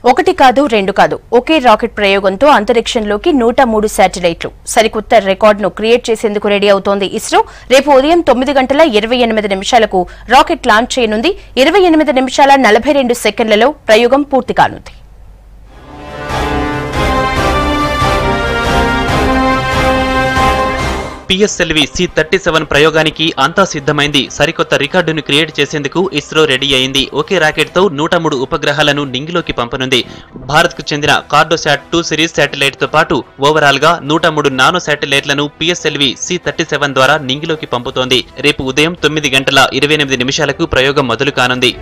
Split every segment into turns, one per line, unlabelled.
ఒకటి కాదు రెండు కాదు ఒకే రాకెట్ ప్రయోగంతో అంతరిక్షంలోకి 103 శాటిలైట్లు సరికొత్త రికార్డును క్రియేట్ చేసేందుకు రెడీ అవుతోంది ఇస్రో. రేపు ఉదయం 9:28 రాకెట్ లాంచ్ చేయనుంది. 28 నిమిషాల 42 సెకండ్లలో ప్రయోగం పూర్తి కానుంది.
PSLV C-37 ప్రయోగానికి అంతా సిద్ధమైంది. సరికొత్త రికార్డును క్రియేట్ చేసేందుకు ఇస్రో రెడీ అయింది. ఒకే రాకెట్ తో 103 ఉపగ్రహాలను నింగిలోకి పంపనుంది. భారత్ కు చెందిన కార్డోశాట్ 2 సిరీస్ శాటిలైట్ తో పాటు ఓవరాల్ గా 103 నానో శాటిలైట్లను PSLV C-37 ద్వారా నింగిలోకి పంపుతోంది. రేపు ఉదయం 9:28 ప్రయోగం మొదలు కానుంది.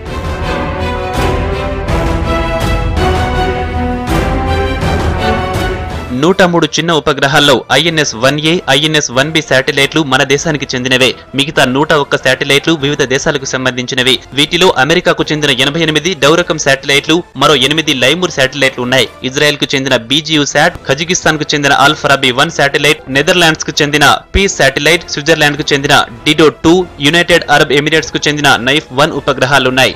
నూట 3 చిన్న ఉపగ్రహాల్లో INS-1A, INS-1B శాటిలైట్లు మన దేశానికి చెందినవే. మిగతా 101 శాటిలైట్లు వివిధ దేశాలకు సంబంధించినవి. వీటిలో అమెరికాకు చెందిన 88 డౌరకం శాటిలైట్లు, మరో 8 లైమూర్ శాటిలైట్లు ఉన్నాయి. ఇజ్రాయెల్ కు చెందిన BGU శాట్, కజకిస్తాన్ కు చెందిన అల్-ఫరాబీ-1 శాటిలైట్, నెదర్లాండ్స్ కు చెందిన పీస్ శాటిలైట్, స్విట్జర్లాండ్ కు చెందిన డిడో-2, యునైటెడ్ అరబ్ ఎమిరేట్స్ కు చెందిన నైఫ్-1 ఉపగ్రహాలున్నాయి.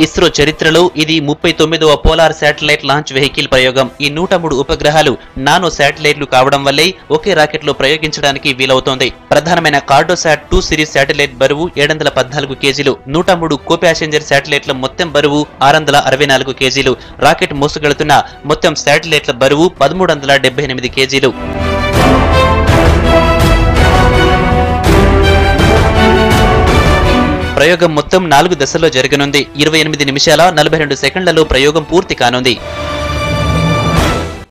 ఇస్రో చరిత్రలో ఇది 39వ పోలార్ శాటిలైట్ లాంచ్ వెహికల్ ప్రయోగం. ఈ 103 ఉపగ్రహాలు నానో శాటిలైట్లు కావడం వల్లే ఒకే రాకెట్ లో ప్రయోగించడానికి వీలవుతోంది. ప్రధానమైన కార్డోశాట్ 2 సిరీస్ శాటిలైట్ బరువు 714 కేజీలు. 103 కో ప్యాసింజర్ శాటిలైట్ల మొత్తం బరువు 664 కేజీలు. రాకెట్ మోసుకెళ్తున్న మొత్తం శాటిలైట్ల బరువు 1378 కేజీలు. ప్రయోగం మొత్తం 4 దశల్లో జరగనుంది. 28 నిమిషాల 42 సెకండ్లలో ప్రయోగం పూర్తి కానుంది.